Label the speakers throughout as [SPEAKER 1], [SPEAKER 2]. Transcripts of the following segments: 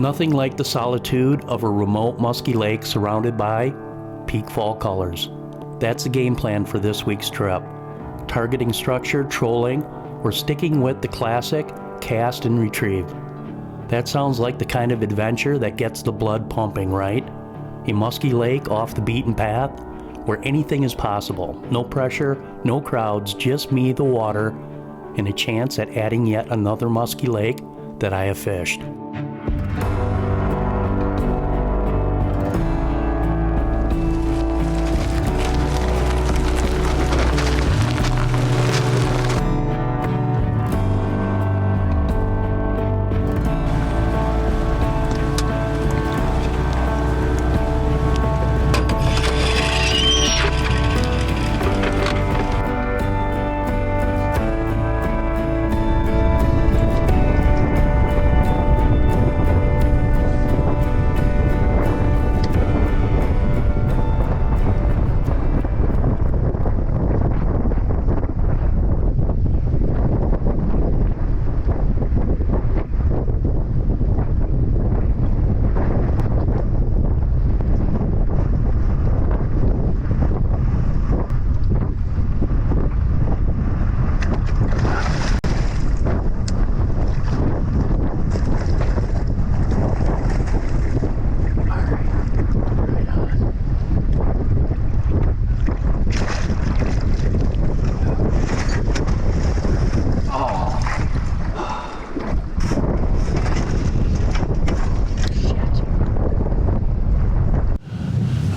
[SPEAKER 1] Nothing like the solitude of a remote musky lake surrounded by peak fall colors. That's the game plan for this week's trip. Targeting structure, trolling, or sticking with the classic cast and retrieve. That sounds like the kind of adventure that gets the blood pumping, right? A musky lake off the beaten path where anything is possible. No pressure, no crowds, just me, the water, and a chance at adding yet another musky lake that I have fished.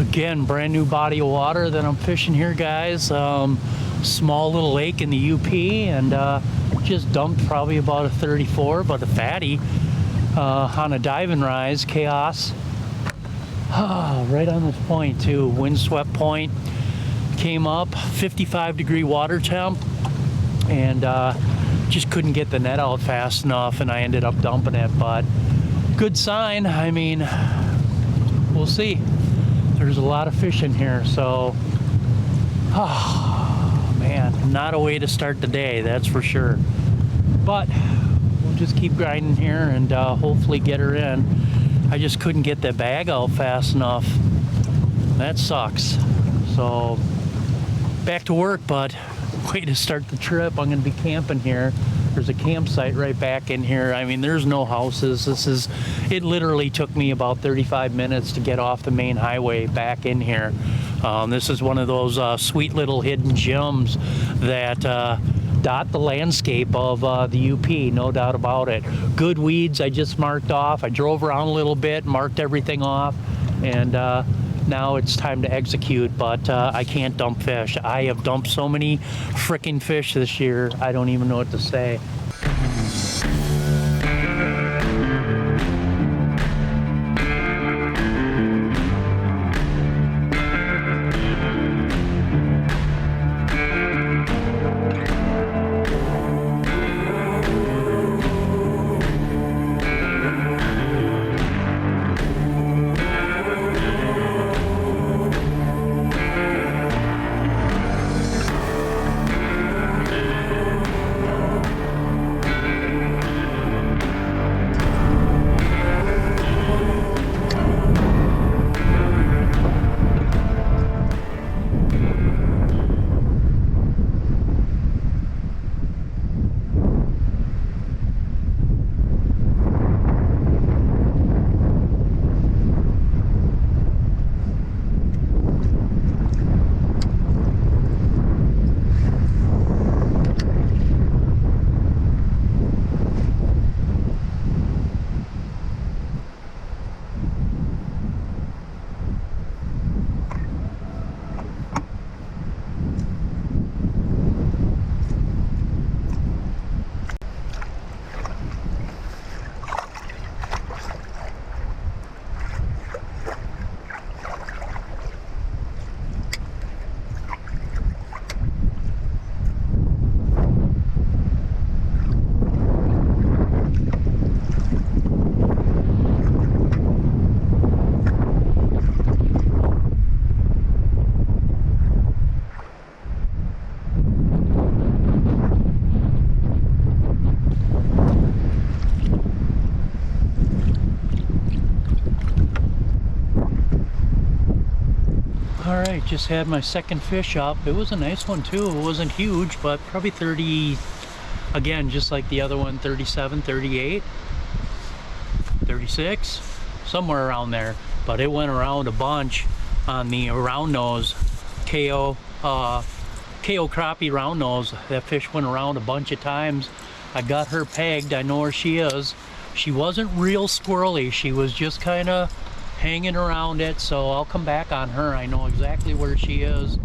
[SPEAKER 1] Again, brand new body of water that I'm fishing here, guys. Small little lake in the UP, and just dumped probably about a 34, but a fatty on a diving rise. Chaos. Right on this point too. Windswept point. Came up, 55-degree water temp, and just couldn't get the net out fast enough, and I ended up dumping it. But good sign. I mean, we'll see. There's a lot of fish in here, so man, not a way to start the day, that's for sure. But we'll just keep grinding here and hopefully get her in. I just couldn't get the bag out fast enough. That sucks. So back to work, but way to start the trip. I'm gonna be camping here. There's a campsite right back in here. I mean, there's no houses. It literally took me about 35 minutes to get off the main highway back in here. This is one of those sweet little hidden gems that dot the landscape of the UP, no doubt about it. Good weeds I just marked off. I drove around a little bit, marked everything off, and now it's time to execute, but I can't dump fish. I have dumped so many frickin' fish this year, I don't even know what to say. All right, just had my second fish up. It was a nice one too. It wasn't huge, but probably 30, again, just like the other one, 37, 38, 36, somewhere around there. But it went around a bunch on the round nose, KO crappie round nose. That fish went around a bunch of times. I got her pegged. I know where she is. She wasn't real squirrely. She was just kind of hanging around it, so I'll come back on her. I know exactly where she is.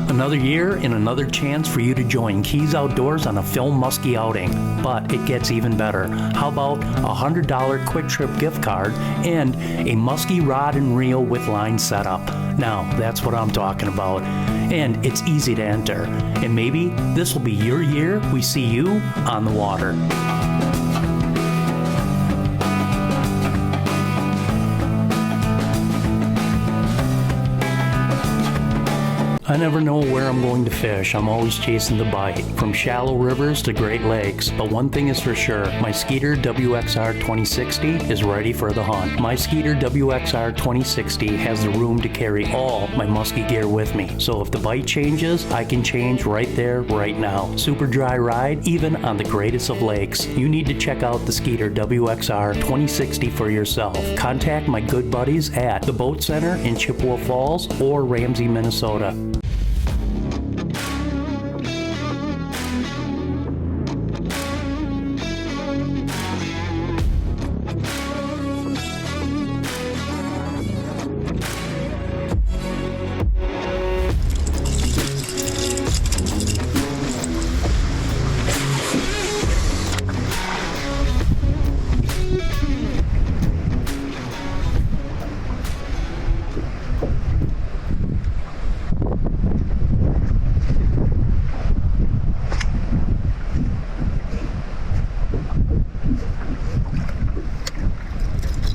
[SPEAKER 1] Another year and another chance for you to join Keys Outdoors on a film Musky outing. But it gets even better. How about a $100 Quick Trip gift card and a Musky rod and reel with line setup? Now, that's what I'm talking about. And it's easy to enter. And maybe this will be your year we see you on the water. I never know where I'm going to fish. I'm always chasing the bite, from shallow rivers to Great Lakes. But one thing is for sure, my Skeeter WXR 2060 is ready for the hunt. My Skeeter WXR 2060 has the room to carry all my musky gear with me. So if the bite changes, I can change right there, right now. Super dry ride, even on the greatest of lakes. You need to check out the Skeeter WXR 2060 for yourself. Contact my good buddies at the Boat Center in Chippewa Falls or Ramsey, Minnesota.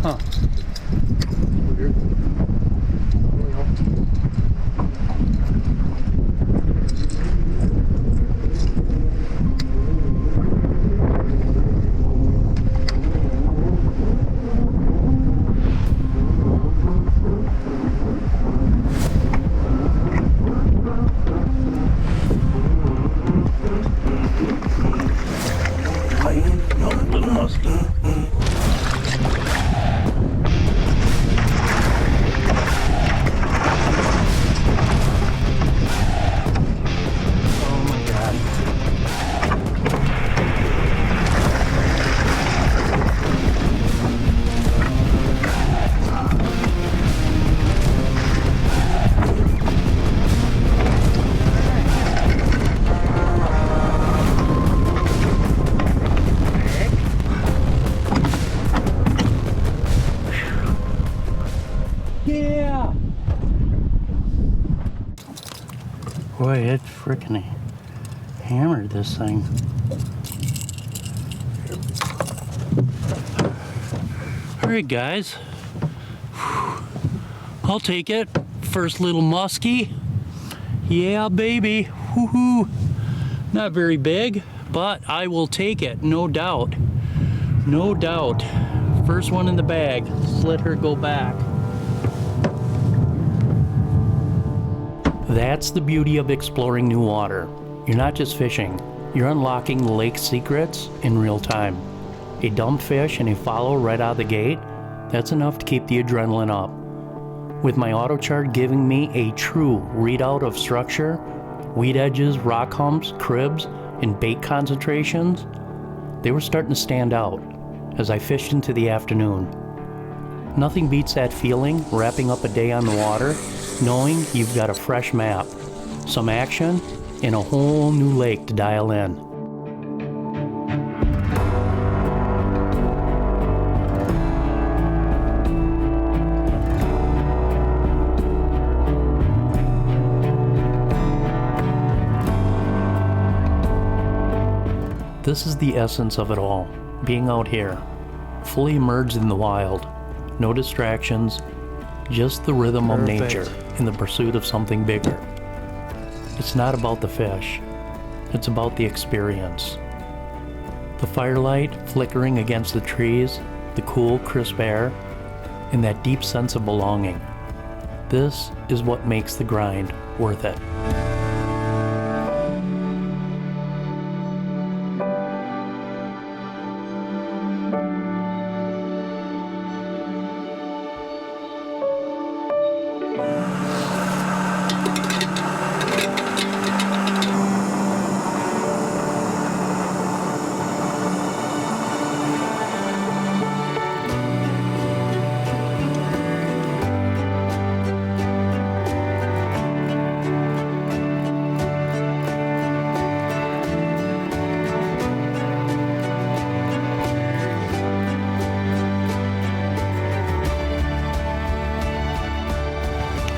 [SPEAKER 2] Huh. Weird.
[SPEAKER 1] Little musky. Yeah! Boy, it frickin' hammered this thing. Alright guys, I'll take it. First little musky. Yeah baby, woohoo. Not very big, but I will take it, no doubt. No doubt. First one in the bag. Let's let her go back. That's the beauty of exploring new water. You're not just fishing, you're unlocking the lake's secrets in real time. A dumped fish and a follow right out of the gate, that's enough to keep the adrenaline up. With my auto chart giving me a true readout of structure, weed edges, rock humps, cribs, and bait concentrations, they were starting to stand out as I fished into the afternoon. Nothing beats that feeling, wrapping up a day on the water, knowing you've got a fresh map, some action, and a whole new lake to dial in. This is the essence of it all, being out here, fully immersed in the wild, no distractions, just the rhythm of nature in the pursuit of something bigger. It's not about the fish, it's about the experience. The firelight flickering against the trees, the cool, crisp air, and that deep sense of belonging. This is what makes the grind worth it.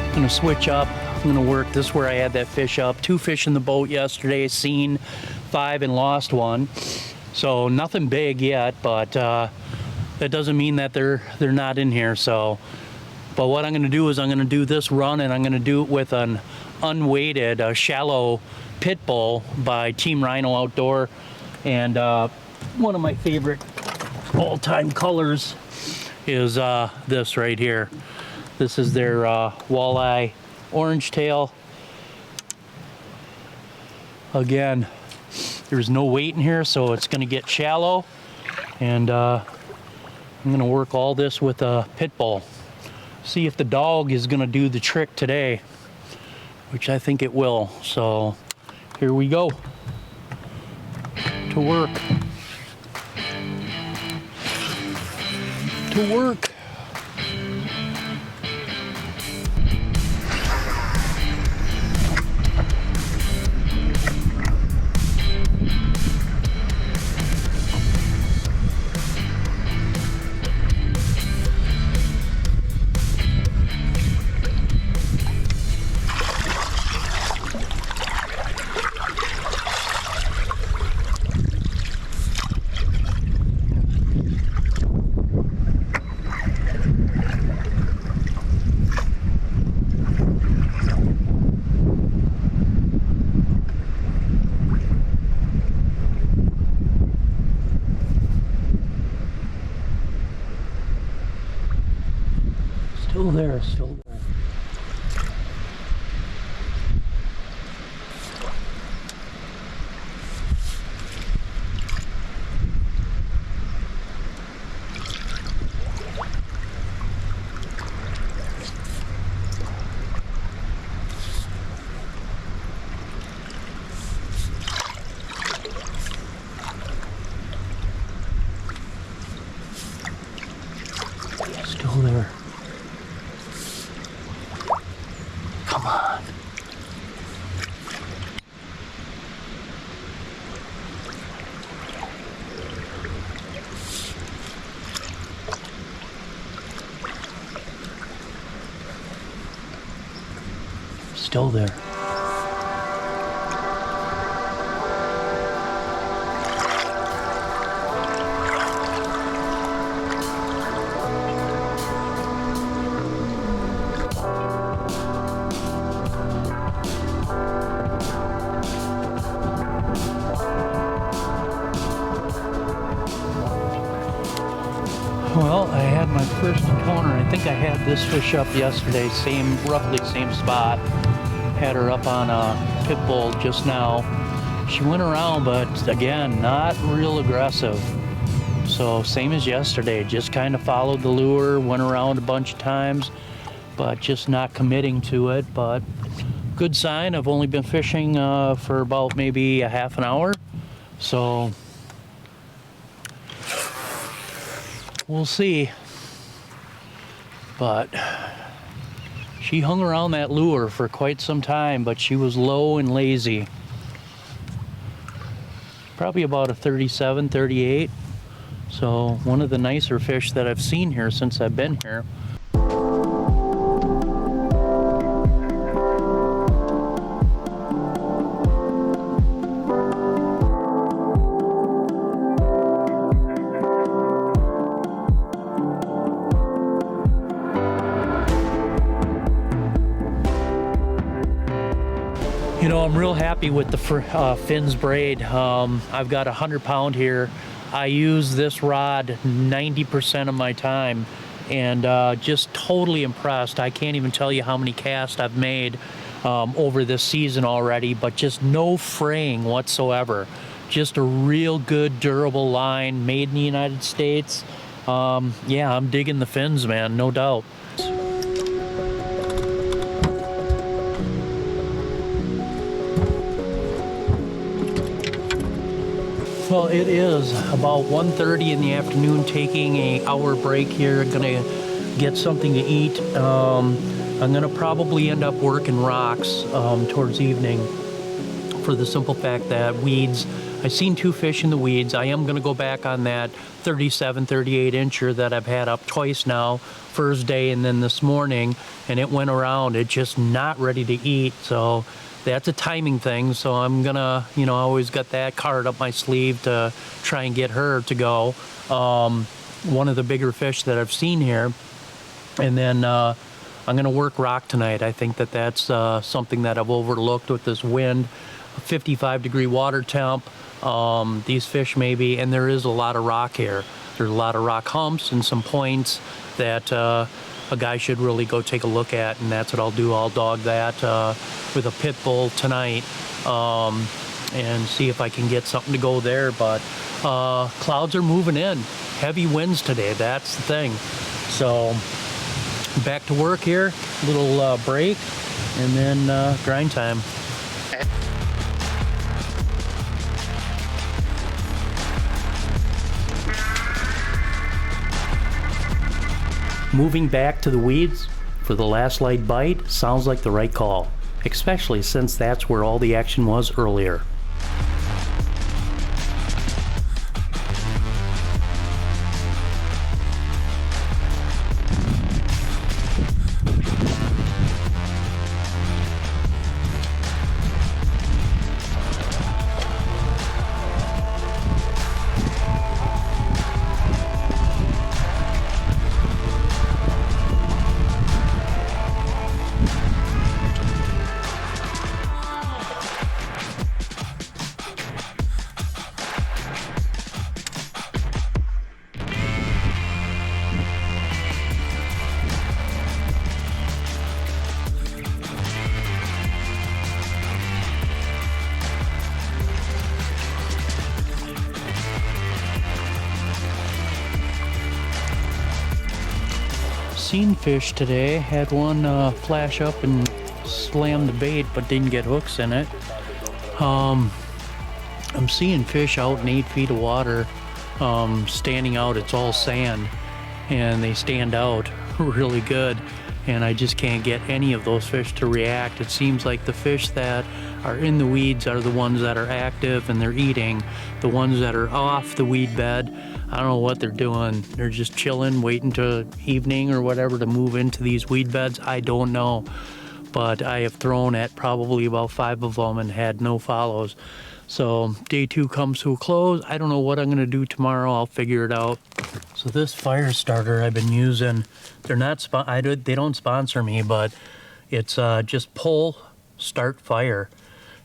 [SPEAKER 1] I'm gonna switch up. I'm gonna work this where I had that fish up. 2 fish in the boat yesterday, seen 5 and lost 1. So nothing big yet, but that doesn't mean that they're not in here. So, but what I'm gonna do is I'm gonna do this run, and I'm gonna do it with an unweighted, shallow pit bull by Team Rhino Outdoor, and one of my favorite all-time colors is this right here. This is their walleye orange tail. Again, there's no weight in here, so it's gonna get shallow. And I'm gonna work all this with a pit bull. See if the dog is gonna do the trick today, which I think it will. So here we go to work. To work. Still there, still there. Still there. Come on. Still there. Well, I had my first encounter. I think I had this fish up yesterday, roughly same spot. Had her up on a pit bull just now. She went around, but again, not real aggressive. So same as yesterday, just kind of followed the lure, went around a bunch of times, but just not committing to it. But good sign. I've only been fishing for about maybe a half an hour. So we'll see. But she hung around that lure for quite some time, but she was low and lazy. Probably about a 37, 38. So one of the nicer fish that I've seen here since I've been here. You know, I'm real happy with the Finn's braid. I've got 100-pound here. I use this rod 90% of my time, and just totally impressed. I can't even tell you how many casts I've made over this season already, but just no fraying whatsoever. Just a real good, durable line, made in the United States. Yeah, I'm digging the Fins, man, no doubt. Well, it is about 1:30 in the afternoon, taking an hour break here. Gonna get something to eat. I'm gonna probably end up working rocks towards evening, for the simple fact that weeds, I seen 2 fish in the weeds. I am gonna go back on that 37, 38 incher that I've had up twice now, first day and then this morning, and it went around. It's just not ready to eat, so that's a timing thing. So I'm gonna, you know, I always got that card up my sleeve to try and get her to go. One of the bigger fish that I've seen here. And then I'm gonna work rock tonight. I think that that's something that I've overlooked with this wind. 55-degree water temp, these fish maybe, and there is a lot of rock here. There's a lot of rock humps and some points that a guy should really go take a look at, and that's what I'll do. I'll dog that with a pit bull tonight and see if I can get something to go there. But clouds are moving in. Heavy winds today, that's the thing. So back to work here, little break, and then grind time. Moving back to the weeds for the last light bite sounds like the right call, especially since that's where all the action was earlier. Seen fish today. Had one flash up and slam the bait, but didn't get hooks in it. I'm seeing fish out in 8 feet of water, standing out. It's all sand, and they stand out really good, and I just can't get any of those fish to react. It seems like the fish that are in the weeds are the ones that are active and they're eating. The ones that are off the weed bed, I don't know what they're doing. They're just chilling, waiting to evening or whatever to move into these weed beds. I don't know, but I have thrown at probably about 5 of them and had no follows. So day 2 comes to a close. I don't know what I'm gonna do tomorrow. I'll figure it out. So this fire starter I've been using, they're not they don't sponsor me, but it's just pull, start fire,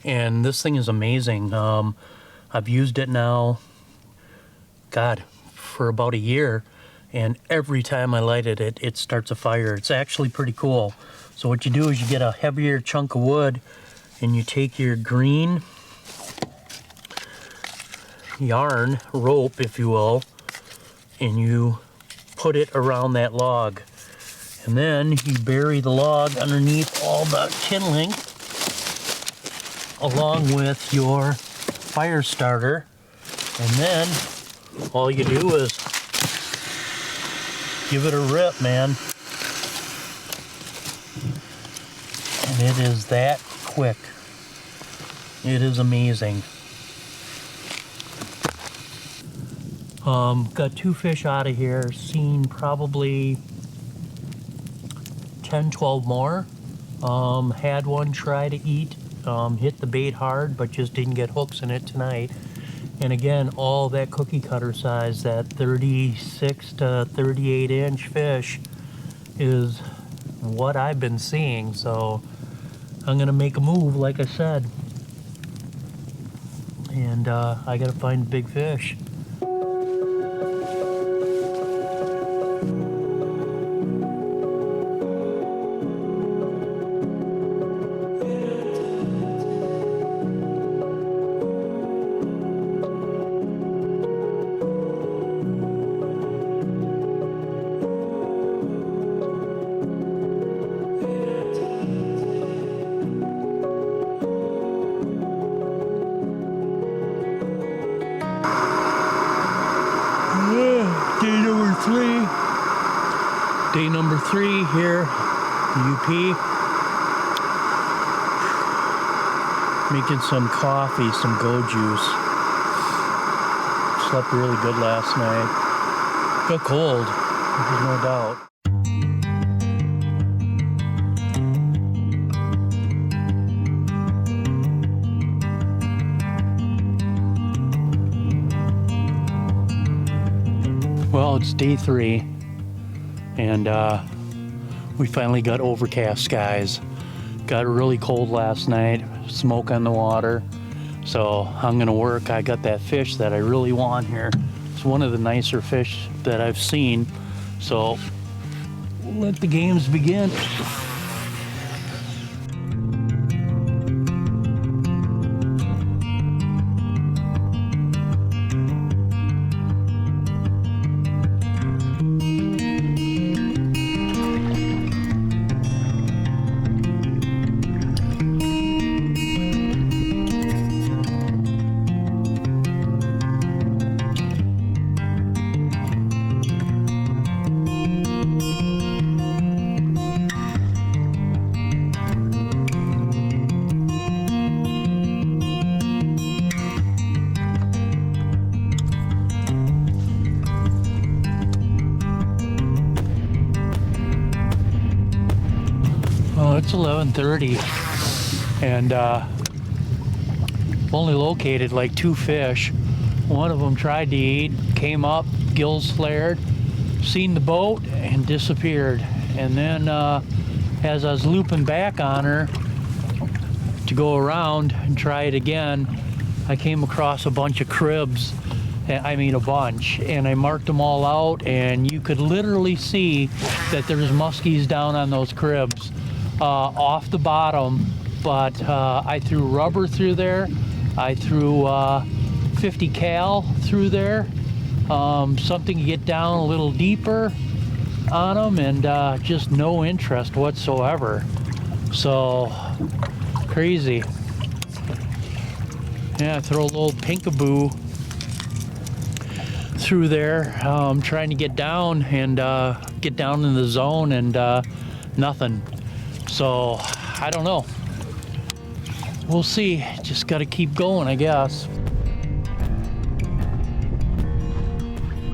[SPEAKER 1] and this thing is amazing. I've used it now, God, for about a year, and every time I light it, it starts a fire. It's actually pretty cool. So what you do is you get a heavier chunk of wood, and you take your green yarn, rope if you will, and you put it around that log. And then you bury the log underneath all the kindling along with your fire starter. And then all you do is give it a rip, man. And it is that quick. It is amazing. Got 2 fish out of here, seen probably 10, 12 more. Had one try to eat, hit the bait hard, but just didn't get hooks in it tonight. And again, all that cookie cutter size, that 36 to 38 inch fish is what I've been seeing. So I'm gonna make a move, like I said. and I gotta find big fish. Day number three here, UP. Making some coffee, some go juice. Slept really good last night. Got cold, there's no doubt. Well, it's day three, and we finally got overcast skies. Got really cold last night, smoke on the water. So I'm gonna work. I got that fish that I really want here. It's one of the nicer fish that I've seen. So let the games begin. Well, it's 11:30, and only located like 2 fish. One of them tried to eat, came up, gills flared, seen the boat, and disappeared. And then as I was looping back on her to go around and try it again, I came across a bunch of cribs. I mean a bunch, and I marked them all out, and you could literally see that there's muskies down on those cribs. Off the bottom, but I threw rubber through there. I threw 50 cal through there, something to get down a little deeper on them, and just no interest whatsoever. So crazy. Yeah, throw a little pinkaboo through there, trying to get down and get down in the zone, and nothing. So I don't know. We'll see. Just got to keep going, I guess.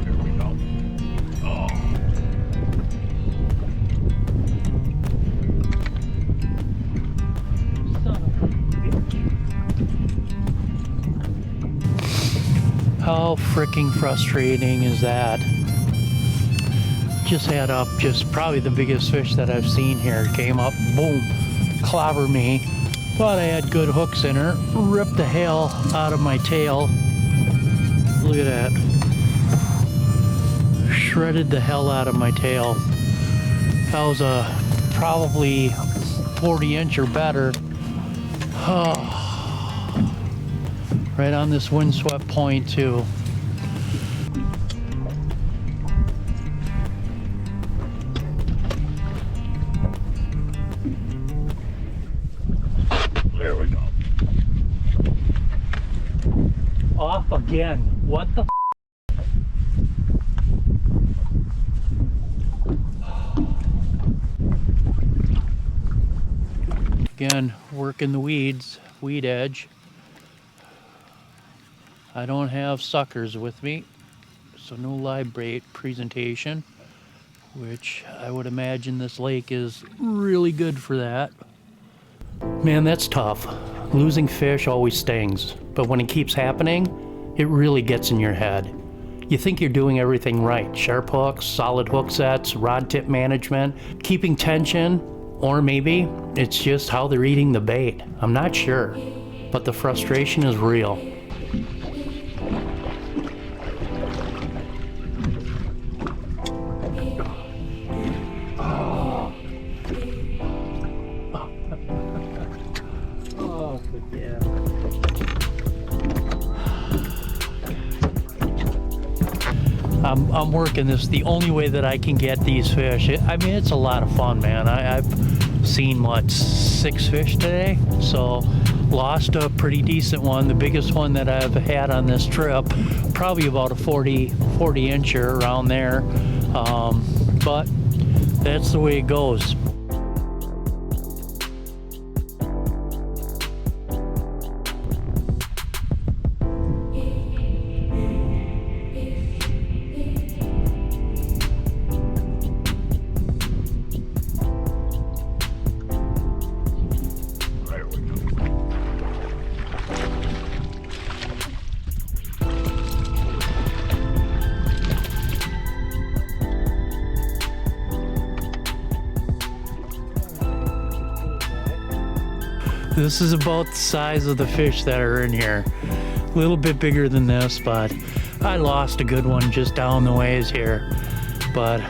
[SPEAKER 2] There we go. Oh.
[SPEAKER 1] Son of a bitch. How freaking frustrating is that? Just had up just probably the biggest fish that I've seen here. Came up, boom, clobber me. Thought I had good hooks in her. Ripped the hell out of my tail. Look at that. Shredded the hell out of my tail. That was a probably 40-inch or better. Right on this windswept point too.
[SPEAKER 2] There we go.
[SPEAKER 1] Off again. What the Again, working the weeds, weed edge. I don't have suckers with me, so no live bait presentation, which I would imagine this lake is really good for that. Man, that's tough. Losing fish always stings, but when it keeps happening, it really gets in your head. You think you're doing everything right. Sharp hooks, solid hook sets, rod tip management, keeping tension, or maybe it's just how they're eating the bait. I'm not sure, but the frustration is real. I'm working this the only way that I can get these fish. I mean, it's a lot of fun, man. I've seen, what, 6 fish today? So lost a pretty decent one. The biggest one that I've had on this trip, probably about a 40 incher around there. But that's the way it goes.
[SPEAKER 2] There we go.
[SPEAKER 1] This is about the size of the fish that are in here. A little bit bigger than this, but I lost a good one just down the ways here. But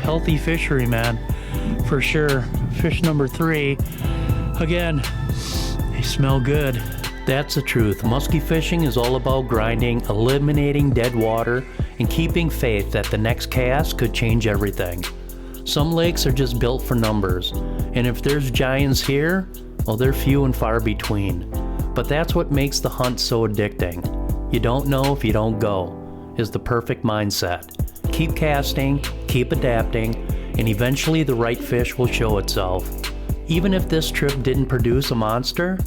[SPEAKER 1] healthy fishery, man, for sure. Fish number 3, again, they smell good. That's the truth. Musky fishing is all about grinding, eliminating dead water, and keeping faith that the next cast could change everything. Some lakes are just built for numbers, and if there's giants here, well, they're few and far between. But that's what makes the hunt so addicting. You don't know if you don't go, is the perfect mindset. Keep casting, keep adapting, and eventually the right fish will show itself. Even if this trip didn't produce a monster,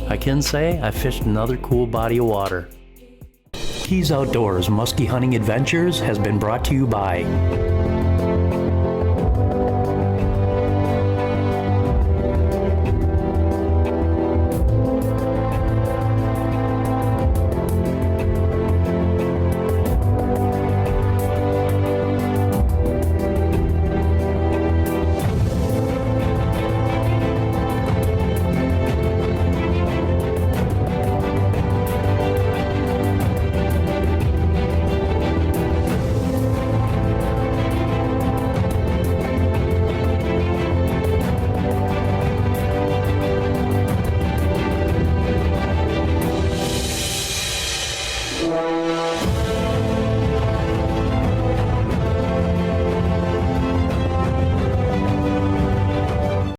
[SPEAKER 1] I can say I fished another cool body of water. Keys Outdoors Musky Hunting Adventures has been brought to you by